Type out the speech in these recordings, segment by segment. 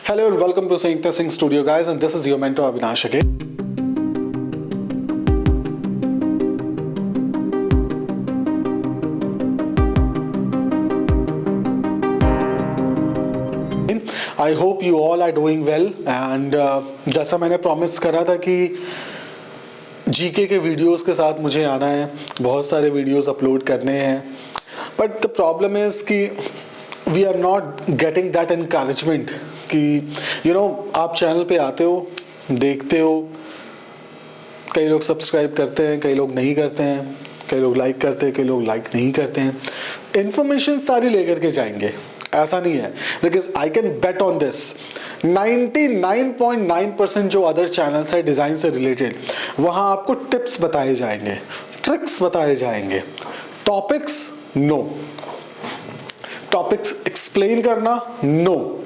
Hello and welcome to Saint Singh Studio, guys, and this is your mentor Avinash again. I hope you all are doing well and जैसा मैंने promise करा था कि GK के videos के साथ मुझे आना है, बहुत सारे वीडियोस अपलोड करने हैं, बट द प्रॉब्लम इज़ कि we are not getting that encouragement कि आप चैनल पे आते हो, देखते हो, कई लोग सब्सक्राइब करते हैं, कई लोग नहीं करते हैं, कई लोग लाइक करते हैं, कई लोग लाइक नहीं करते हैं। इन्फॉर्मेशन सारी लेकर के जाएंगे, ऐसा नहीं है, because I can bet on this 99.9% जो अदर चैनल्स है डिज़ाइन से रिलेटेड, वहाँ आपको टिप्स बताए जाएंगे, ट्रिक्स बताए जाएंगे, टॉपिक्स नो, टॉपिक्स एक्सप्लेन करना नो,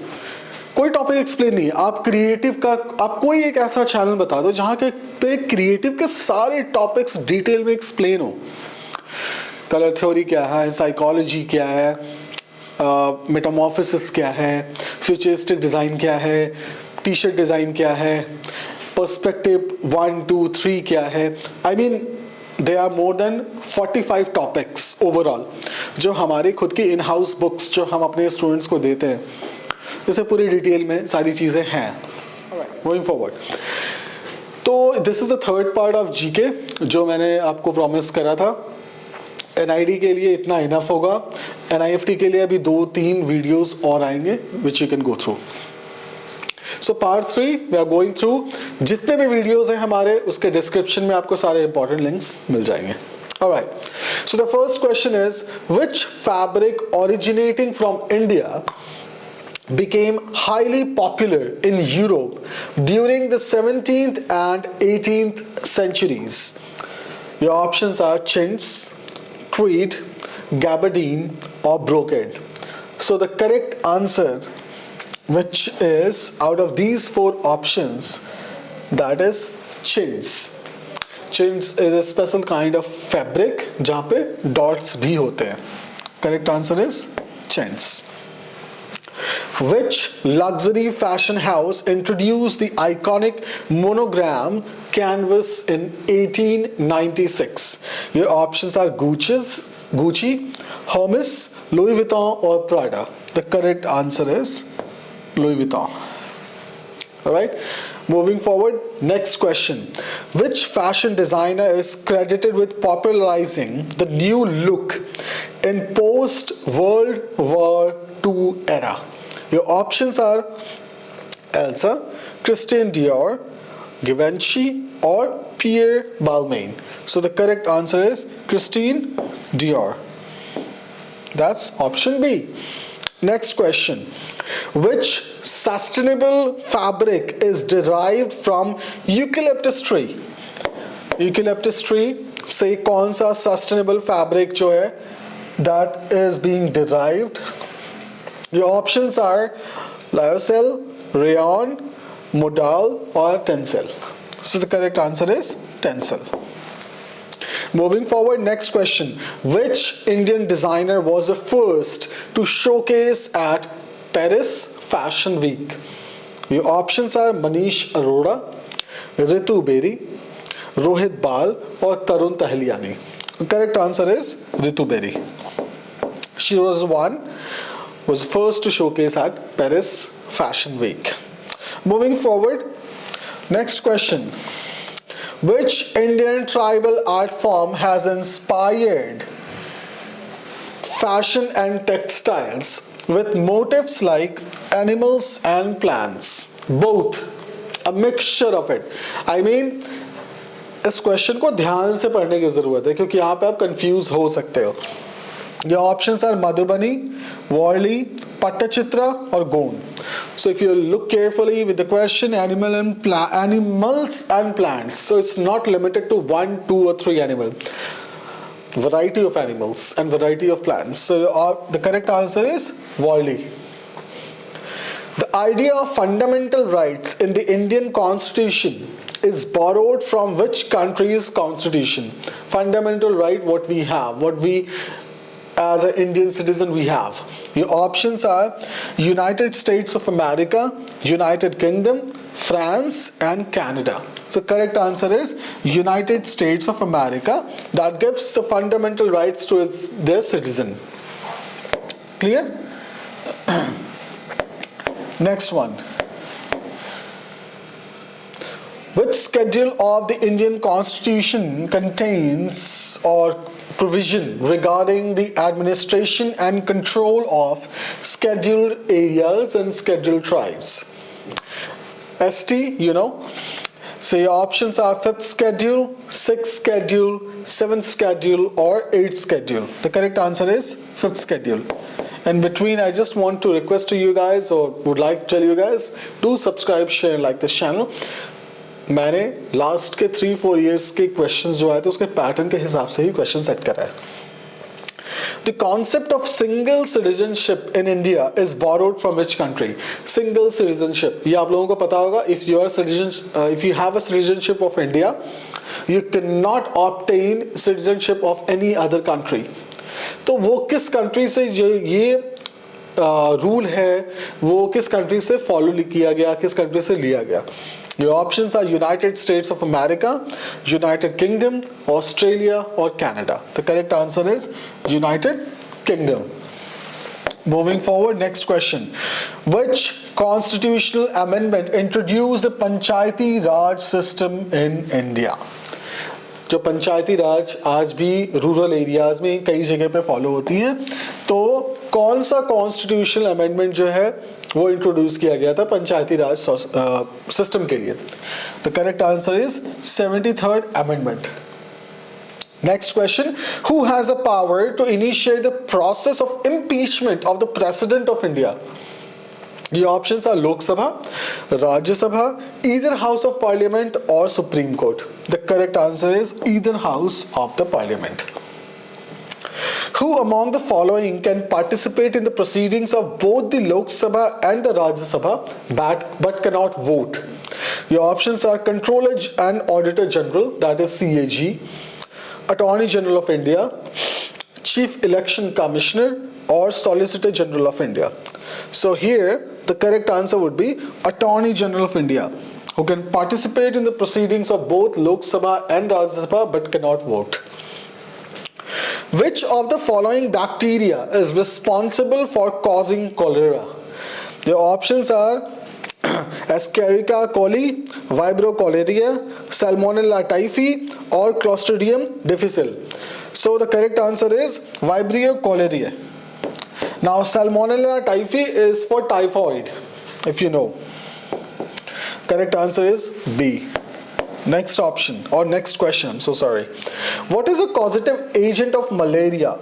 कोई टॉपिक एक्सप्लेन नहीं है। आप क्रिएटिव का, आप कोई एक ऐसा चैनल बता दो जहाँ के पे क्रिएटिव के सारे टॉपिक्स डिटेल में एक्सप्लेन हो। कलर थ्योरी क्या है, साइकोलॉजी क्या है, मेटामॉर्फोसिस क्या है, फ्यूचरिस्टिक डिज़ाइन क्या है, टी शर्ट डिज़ाइन क्या है, पर्सपेक्टिव 1 2 3 क्या है। I mean they are more than 45 topics overall जो हमारी खुद की इन हाउस बुक्स जो हम अपने स्टूडेंट्स को देते हैं, इससे पूरी डिटेल में सारी चीज़ें हैं। मूविंग फॉरवर्ड, तो this is the third part of GK जो मैंने आपको प्रॉमिस करा था। एनआईडी के लिए इतना इनफ होगा, एनआईएफटी के लिए अभी 2-3 वीडियोस और आएंगे which you can go through. So part 3 we are going through, जितने भी वीडियोस हैं हमारे उसके डिस्क्रिप्शन में आपको सारे इंपॉर्टेंट लिंक्स मिल जाएंगे। Alright, so the first question is, which fabric originating from India became highly popular in Europe during the 17th and 18th centuries? Your options are chintz, tweed, gabardine or brocade. So the correct answer, which is out of these 4 options, that is chintz. Chintz is a special kind of fabric जहाँ पे dots भी होते हैं। Correct answer is chintz. Which luxury fashion house introduced the iconic monogram canvas in 1896? Your options are Gucci, Hermes, Louis Vuitton or Prada. The correct answer is Louis Vuitton. Alright, moving forward, next question. Which fashion designer is credited with popularizing the new look in post-World War II era? Your options are Elsa, Christian Dior, Givenchy or Pierre Balmain. So the correct answer is Christian Dior. That's option B. Next question. Which sustainable fabric is derived from eucalyptus tree? Eucalyptus tree से कौन सा sustainable fabric जो है that is being derived? Your options are lyocell, rayon, modal or tencel. So the correct answer is tencel. Moving forward, next question. Which Indian designer was the first to showcase at Paris Fashion Week? Your options are Manish Arora, Ritu Beri, Rohit Bal or Tarun Tahiliani. The correct answer is Ritu Beri. She was first to showcase at Paris Fashion Week. Moving forward, next question. Which Indian tribal art form has inspired fashion and textiles with motifs like animals and plants? Both, a mixture of it. I mean, इस question को ध्यान से पढ़ने की जरूरत है क्योंकि यहाँ पे आप कंफ्यूज हो सकते हो। Your options are Madhubani, Worli, Pattachitra or Gond. So if you look carefully with the question, animals and plants. So it's not limited to 1, 2 or 3 animals. Variety of animals and variety of plants. So the correct answer is Worli. The idea of fundamental rights in the Indian Constitution is borrowed from which country's constitution? Fundamental right, what we have, what we as an Indian citizen we have? Your options are United States of America, United Kingdom, France, and Canada. So correct answer is United States of America. That gives the fundamental rights to their citizen. Clear? Next one. Which schedule of the Indian Constitution contains or provision regarding the administration and control of scheduled areas and scheduled tribes? ST, you know. So your options are 5th schedule, 6th schedule, 7th schedule, or 8th schedule. The correct answer is 5th schedule. And between, I just want to request to you guys, or would like to tell you guys, do subscribe, share, and like this channel. मैंने last के 3-4 years के questions जो आए थे उसके pattern के हिसाब से ही क्वेश्चन सेट करा है. The concept of single citizenship in India is borrowed from which country? Single citizenship. ये आप लोगों को पता होगा. If you have a citizenship of India, you cannot obtain citizenship of any other country. तो वो किस कंट्री से ये रूल है, वो किस कंट्री से फॉलो किया गया, किस कंट्री से लिया गया? Your options are United States of America, United Kingdom, Australia, or Canada. The correct answer is United Kingdom. Moving forward, next question. Which constitutional amendment introduced the Panchayati Raj system in India? जो पंचायती राज आज भी rural areas में कई जगह पे follow होती हैं, तो कौन सा कॉन्स्टिट्यूशनल अमेंडमेंट जो है वो इंट्रोड्यूस किया गया था पंचायती राज सिस्टम के लिए? The correct answer is 73rd amendment. Next question. Who has a power to initiate the process of impeachment of the President of India? The options are Lok Sabha, Rajya Sabha, either House of Parliament or Supreme Court. The correct answer is either House of the Parliament. Who among the following can participate in the proceedings of both the Lok Sabha and the Rajya Sabha but cannot vote? Your options are Controller and Auditor General, that is CAG, Attorney General of India, Chief Election Commissioner, or Solicitor General of India. So here the correct answer would be Attorney General of India, who can participate in the proceedings of both Lok Sabha and Rajya Sabha but cannot vote. Which of the following bacteria is responsible for causing cholera? The options are Escherichia coli, Vibrio cholerae, Salmonella typhi, or Clostridium difficile. So the correct answer is Vibrio cholerae. Now Salmonella typhi is for typhoid, if you know. Correct answer is B. Next option or next question, I'm so sorry. What is a causative agent of malaria?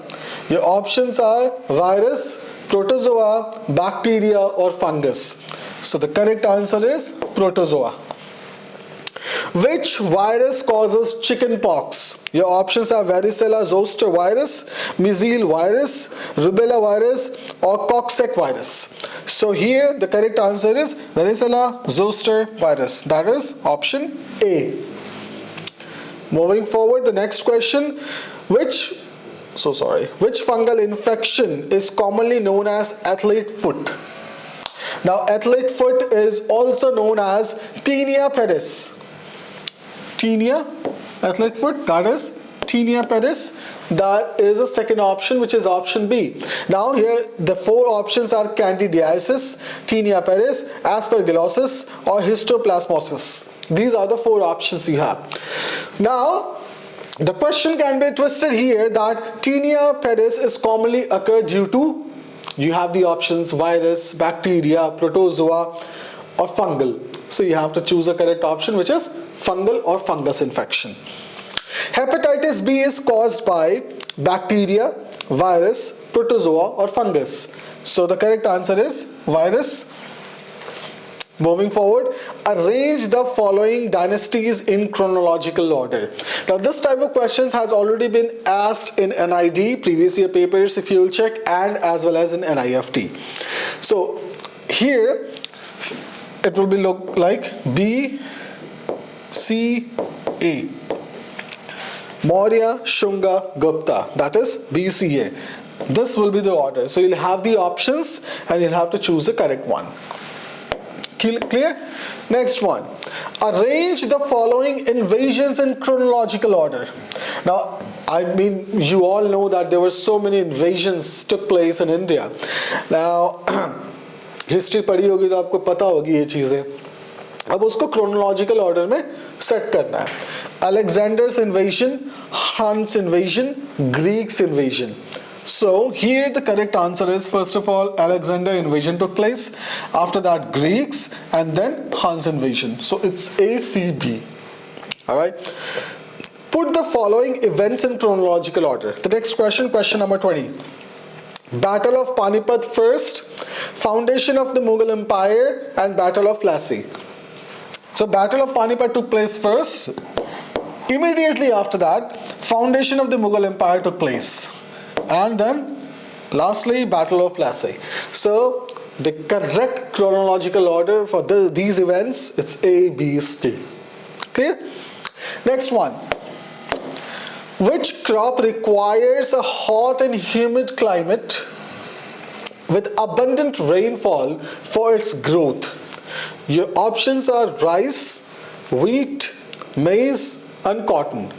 Your options are virus, protozoa, bacteria, or fungus. So the correct answer is protozoa. Which virus causes chickenpox? Your options are varicella zoster virus, measles virus, rubella virus, or coccidiosis virus. So here the correct answer is varicella zoster virus. That is option A. Moving forward, the next question. Which fungal infection is commonly known as athlete foot? Now athlete foot is also known as tinea pedis. Tinea, athlete foot, that is tinea pedis. That is the second option, which is option B. Now here the four options are candidiasis, tinea pedis, aspergillosis, or histoplasmosis. These are the four options you have. Now the question can be twisted here that tinea pedis is commonly occur due to, you have the options virus, bacteria, protozoa, or fungal. So you have to choose a correct option, which is fungal or fungus infection. Hepatitis B is caused by bacteria, virus, protozoa, or fungus. So the correct answer is virus. Moving forward, arrange the following dynasties in chronological order. Now this type of questions has already been asked in NID, previous year papers if you will check, and as well as in NIFT. So here it will be look like B, C, A. Maurya, Shunga, Gupta, that is BCA. this will be the order. So you'll have the options and you'll have to choose the correct one. Clear? Next one. Arrange the following invasions in chronological order. Now, I mean, you all know that there were so many invasions took place in India. Now, history पढ़ी होगी तो आपको पता होगी ये चीज़ें. अब उसको chronological order में set करना है. Alexander's invasion, Hun's invasion, Greeks invasion. So here the correct answer is, first of all, Alexander invasion took place, after that Greeks, and then Hun's invasion. So it's A, C, B. Alright. Put the following events in chronological order. The next question, question number 20. Battle of Panipat first, foundation of the Mughal Empire, and Battle of Plassey. So Battle of Panipat took place first. Immediately after that, foundation of the Mughal Empire took place. And then lastly, Battle of Plassey. So the correct chronological order for these events, it's A, B, C. Clear? Next one. Which crop requires a hot and humid climate with abundant rainfall for its growth? Your options are rice, wheat, maize, and cotton.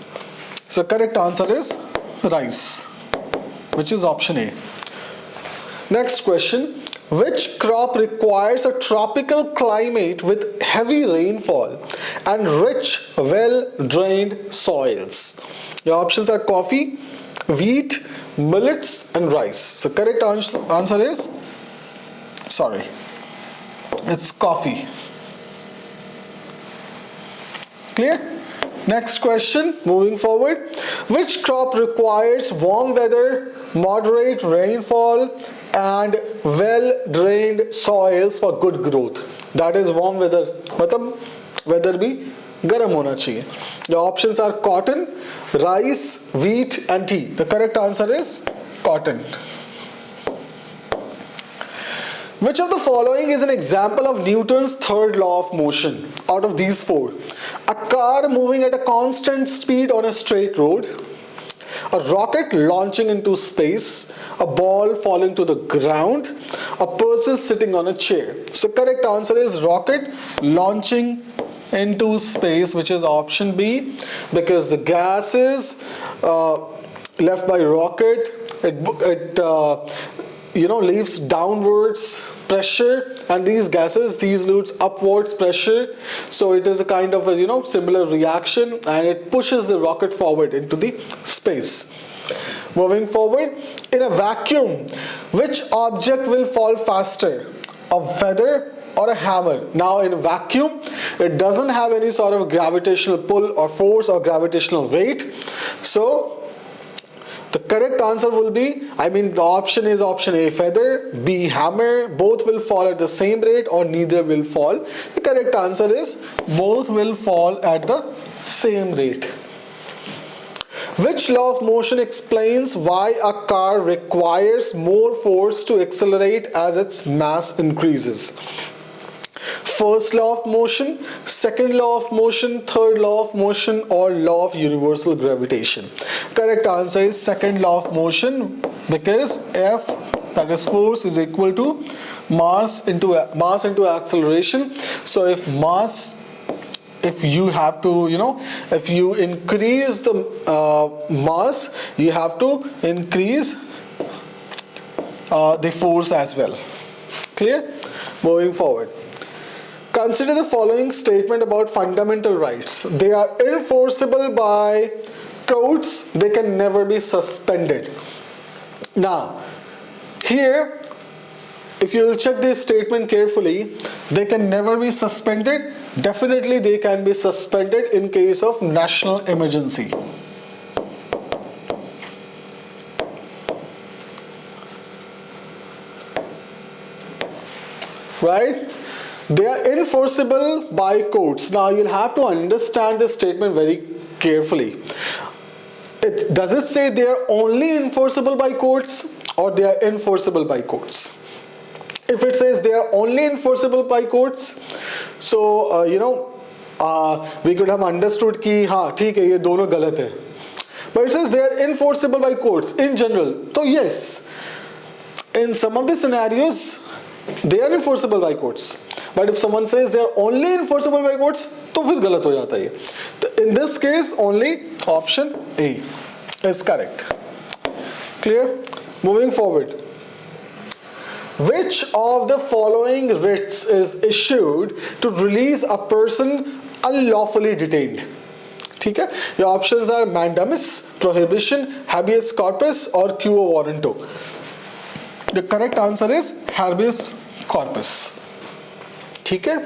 So correct answer is rice, which is option A. Next question. Which crop requires a tropical climate with heavy rainfall and rich, well-drained soils? Your options are coffee, wheat, millets, and rice. So correct answer is, it's coffee. Clear? Next question, moving forward. Which crop requires warm weather, moderate rainfall, and well-drained soils for good growth? That is warm weather. मतलब weather भी गर्म होना चाहिए. The options are cotton, rice, wheat, and tea. The correct answer is cotton. Which of the following is an example of Newton's third law of motion out of these four? A car moving at a constant speed on a straight road, a rocket launching into space, a ball falling to the ground, a person sitting on a chair. So correct answer is rocket launching into space, which is option B, because the gases left by rocket, it leaves downwards pressure, and these gases leaves upwards pressure, so it is a kind of a similar reaction, and it pushes the rocket forward into the space. Moving forward, in a vacuum, which object will fall faster, a feather or a hammer? Now in a vacuum, it doesn't have any sort of gravitational pull or force or gravitational weight, so the correct answer will be, the option is option A, feather, B, hammer. Both will fall at the same rate, or neither will fall. The correct answer is both will fall at the same rate. Which law of motion explains why a car requires more force to accelerate as its mass increases? First law of motion, second law of motion, third law of motion, or law of universal gravitation? Correct answer is second law of motion, because F, that is force, is equal to mass into acceleration. So if you have to, if you increase the mass, you have to increase the force as well. Clear? Moving forward. Consider the following statement about fundamental rights. They are enforceable by courts. They can never be suspended. Now, here, if you will check this statement carefully, they can never be suspended. Definitely they can be suspended in case of national emergency. Right? They are enforceable by courts. Now you'll have to understand this statement very carefully. Does it say they are only enforceable by courts, or they are enforceable by courts? If it says they are only enforceable by courts, so we could have understood कि हाँ ठीक है ये दोनों गलत है. but it says they are enforceable by courts in general. So yes, in some of the scenarios they are enforceable by courts, but if someone says they are only enforceable by courts, तो फिर गलत हो जाता है. In this case, only option A is correct. Clear? Moving forward. Which of the following writs is issued to release a person unlawfully detained? ठीक है? Your options are mandamus, prohibition, habeas corpus or quo warranto. The correct answer is habeas corpus. ठीक है?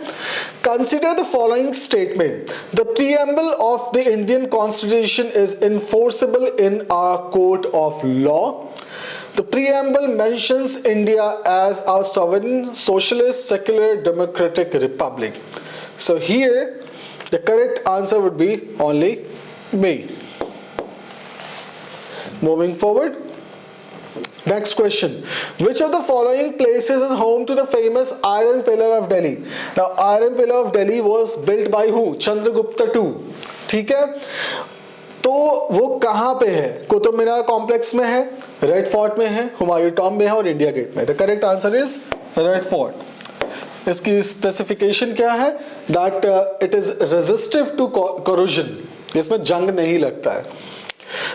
Consider the following statement. The preamble of the Indian Constitution is enforceable in a court of law. The preamble mentions India as a sovereign, socialist, secular, democratic republic. So here, the correct answer would be only B. Moving forward. Next question. Which of the following places is home to the famous Iron Pillar of Delhi? Now, Iron Pillar of Delhi was built by who? Chandragupta II. ठीक है? तो वो कहाँ पे है? Qutub Minar complex में है, red fort में है, हुमायूं टॉम्ब में है और इंडिया गेट में. The correct answer is Red Fort. इसकी स्पेसिफिकेशन क्या है? That it is resistive to corrosion. इसमें जंग नहीं लगता है.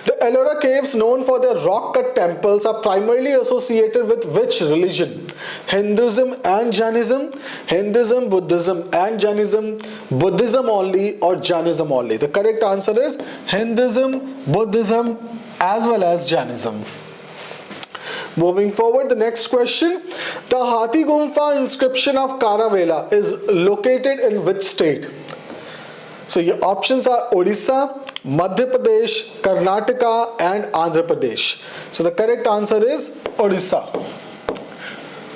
The Ellora caves, known for their rock-cut temples, are primarily associated with which religion? Hinduism and Jainism, Hinduism, Buddhism and Jainism, Buddhism only or Jainism only? The correct answer is Hinduism, Buddhism as well as Jainism. Moving forward, the next question. The Hathi Gumfa inscription of Kharavela is located in which state? So your options are Odisha, Madhya Pradesh, Karnataka and Andhra Pradesh. So the correct answer is Odisha.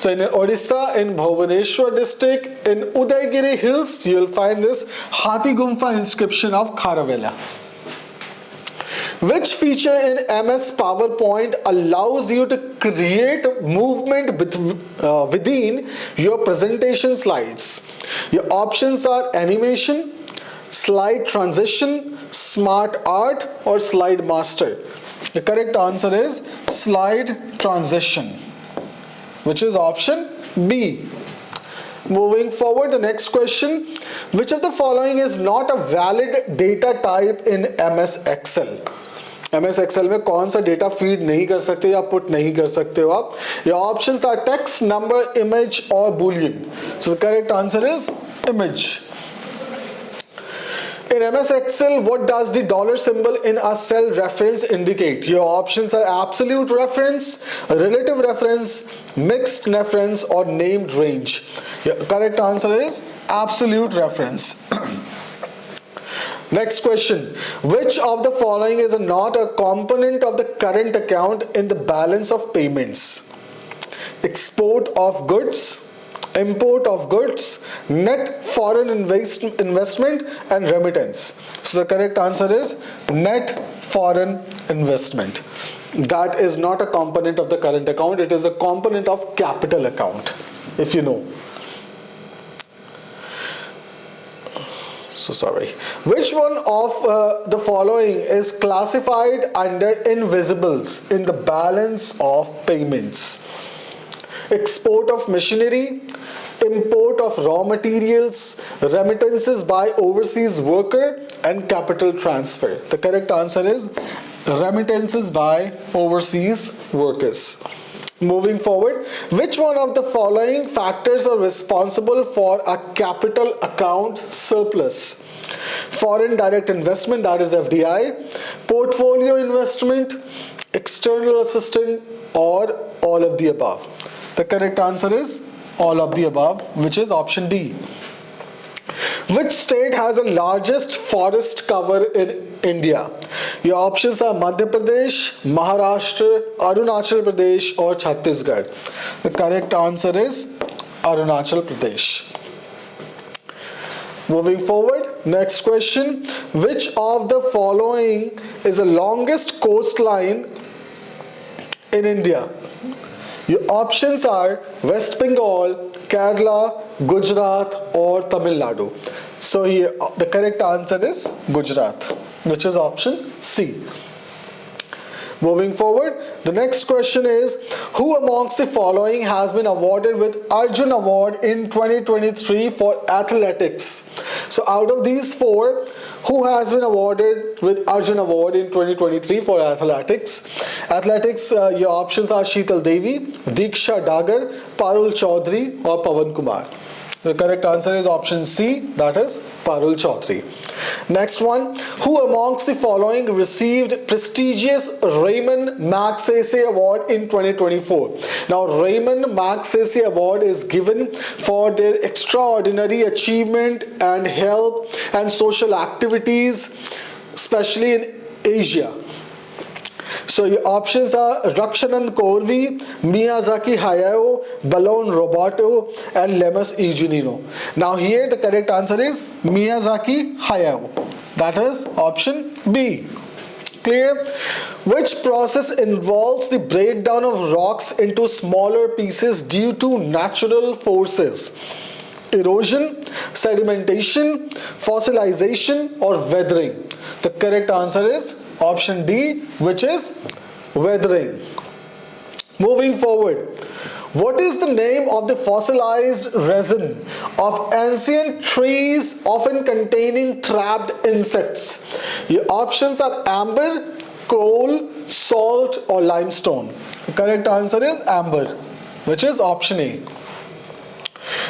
So in Odisha, in Bhubaneswar district, in Udaygiri hills, you will find this Hathi Gumfa inscription of Kharavela. Which feature in MS PowerPoint allows you to create movement within your presentation slides? Your options are animation, slide transition, smart art or slide master. The correct answer is slide transition, which is option B. Moving forward, the next question. Which of the following is not a valid data type in MS Excel? MS Excel में कौन सा data feed नहीं कर सकते या put नहीं कर सकते हो आप? Your options are text, number, image or boolean. So the correct answer is image. In MS Excel, what does the dollar symbol in a cell reference indicate? Your options are absolute reference, relative reference, mixed reference or named range. Your correct answer is absolute reference. Next question. Which of the following is not a component of the current account in the balance of payments? Export of goods, import of goods, net foreign investment and remittance. So the correct answer is net foreign investment. That is not a component of the current account. It is a component of capital account, if you know. So sorry. Which one of the following is classified under invisibles in the balance of payments? Export of machinery, import of raw materials, remittances by overseas worker and capital transfer. The correct answer is remittances by overseas workers. Moving forward, which one of the following factors are responsible for a capital account surplus? Foreign direct investment, that is FDI, portfolio investment, external assistance or all of the above. The correct answer is all of the above, which is option D. Which state has the largest forest cover in India? Your options are Madhya Pradesh, Maharashtra, Arunachal Pradesh or Chhattisgarh. The correct answer is Arunachal Pradesh. Moving forward, next question. Which of the following is the longest coastline in India? Your options are West Bengal, Kerala, Gujarat or Tamil Nadu. So here the correct answer is Gujarat, which is option C. Moving forward, the next question is, who amongst the following has been awarded with Arjun Award in 2023 for athletics? So out of these four, who has been awarded with Arjun Award in 2023 for athletics? Your options are Sheetal Devi, Diksha Dagar, Parul Chaudhary or Pawan Kumar. The correct answer is option C, that is Parul Chaudhary. Next one, who amongst the following received prestigious Raymond Magsaysay Award in 2024? Now, Raymond Magsaysay Award is given for their extraordinary achievement and help and social activities, especially in Asia. So your options are Rakshanand Korvi, Miyazaki Hayao, Ballon Roboto and Lemus Eugenio. Now here the correct answer is Miyazaki Hayao. That is option B. Clear? Which process involves the breakdown of rocks into smaller pieces due to natural forces? Erosion, sedimentation, fossilization or weathering? The correct answer is option D, which is weathering. Moving forward, what is the name of the fossilized resin of ancient trees often containing trapped insects? Your options are amber, coal, salt or limestone. The correct answer is amber, which is option A.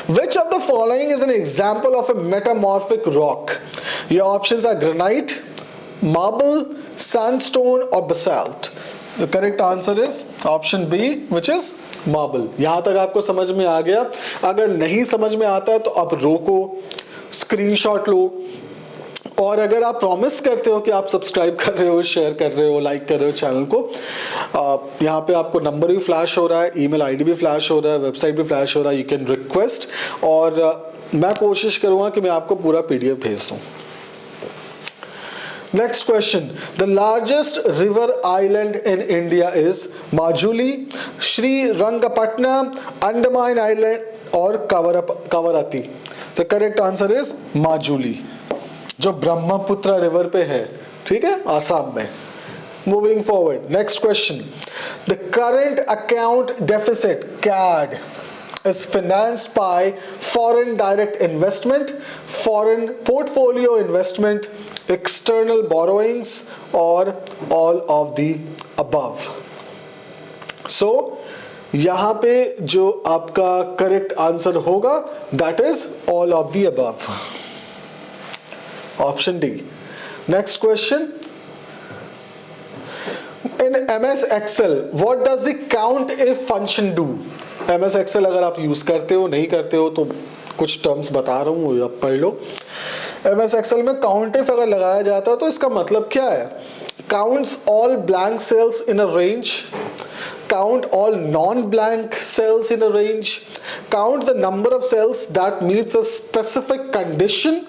Which of the following is an example of a metamorphic rock? Your options are granite, marble, sandstone or basalt. The correct answer is option B, which is marble. यहाँ तक आपको समझ में आ गया? अगर नहीं समझ में आता है तो आप रोको, स्क्रीनशॉट लो, और अगर आप प्रॉमिस करते हो कि आप सब्सक्राइब कर रहे हो, शेयर कर रहे हो, लाइक कर रहे हो चैनल को, यहाँ पे आपको नंबर भी फ्लैश हो रहा है, ईमेल आईडी भी फ्लैश हो रहा है, वेबसाइट भी फ्लैश हो रहा है, यू कैन रिक्वेस्ट, और मैं कोशिश करूँगा कि मैं आपको पूरा PDF भेज दूँ. Next question. The largest river island in India is Majuli, Sri Rangapatna, Andaman Island or Kavarati. The correct answer is Majuli, जो ब्रह्मपुत्र रिवर पे है, ठीक है, आसाम में. Moving forward, next question. The current account deficit (CAD) is financed by foreign direct investment, foreign portfolio investment, external borrowings or all of the above. So यहाँ पे जो आपका correct answer होगा, that is all of the above. Option D. Next question. In MS Excel, what does the count if function do? MS Excel अगर आप use करते हो, नहीं करते हो तो कुछ टर्म्स बता रहा हूँ, आप पढ़ लो. MS Excel में count if अगर लगाया जाता है तो इसका मतलब क्या है? Counts all blank cells in a range, count all non-blank cells in a range, count the number of cells that meets a specific condition,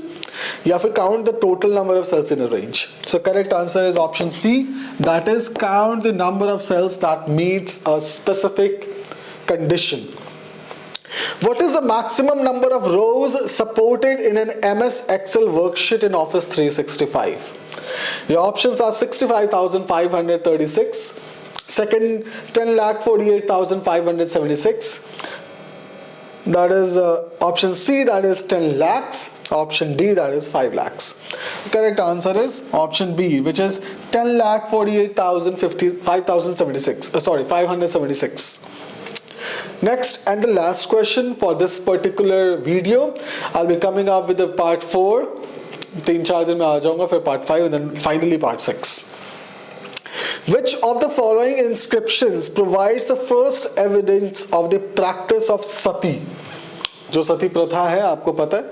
या फिर count the total number of cells in a range. So correct answer is option C, that is count the number of cells that meets a specific condition. What is the maximum number of rows supported in an MS Excel worksheet in Office 365? Your options are 65,536, second 10,48,576. That is option C, that is 10 lakhs. Option D, that is 5 lakhs. Correct answer is option B, which is 10,48,576. Next and the last question for this particular video. I'll be coming up with the part 4. 3-4 दिन में आ जाऊंगा, फिर part 5 and then finally part 6. Which of the following inscriptions provides the first evidence of the practice of sati? जो सती प्रथा है, आपको पता है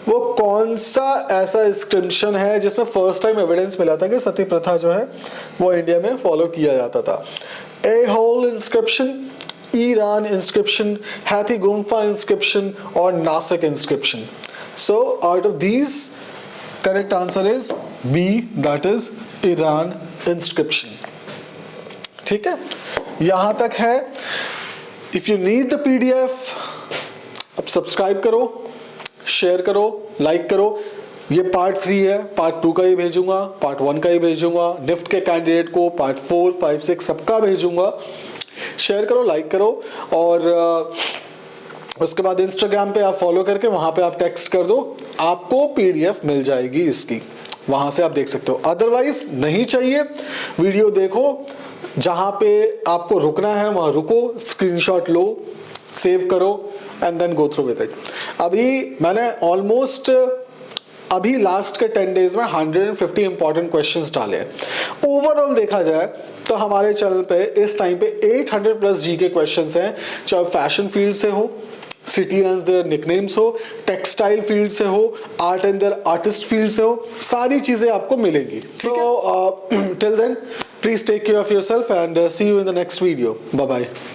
वो कौन सा ऐसा इंस्क्रिप्शन है जिसमें फर्स्ट टाइम एविडेंस मिला था कि सती प्रथा जो है वो इंडिया में फॉलो किया जाता था? Aihole inscription, Eran inscription, Hathigumpha inscription और Nasik inscription. So out of these correct answer is B, that is Eran inscription. ठीक है, यहां तक है. If you need the PDF, अब सब्सक्राइब करो, शेयर करो, लाइक करो. ये पार्ट 3 है, पार्ट 2 का ही भेजूंगा, पार्ट 1 का ही भेजूंगा, निफ्ट के कैंडिडेट को पार्ट 4, 5, 6 सबका भेजूंगा। शेयर करो, लाइक करो, और उसके बाद इंस्टाग्राम पे आप फॉलो करके वहां पे आप टेक्स्ट कर दो, आपको पीडीएफ मिल जाएगी इसकी, वहां से आप देख सकते हो। अदरवाइज नहीं चाहिए, वीडियो देखो, जहां पे आपको रुकना है वहां रुको, स्क्रीनशॉट लो, सेव करो and then go through with it. अभी मैंने ऑलमोस्ट अभी लास्ट के 10 डेज में 150 इंपॉर्टेंट क्वेश्चंस डाले हैं। ओवरऑल देखा जाए तो हमारे चैनल पे इस टाइम पे 800 प्लस जीके क्वेश्चंस हैं, चाहे फैशन फील्ड से हो, सिटी एंड देयर निकनेम्स हो, टेक्सटाइल फील्ड से हो, art and their artist field से हो, सारी चीजें आपको मिलेंगी। So till then please take care of yourself and see you in the next video. Bye bye.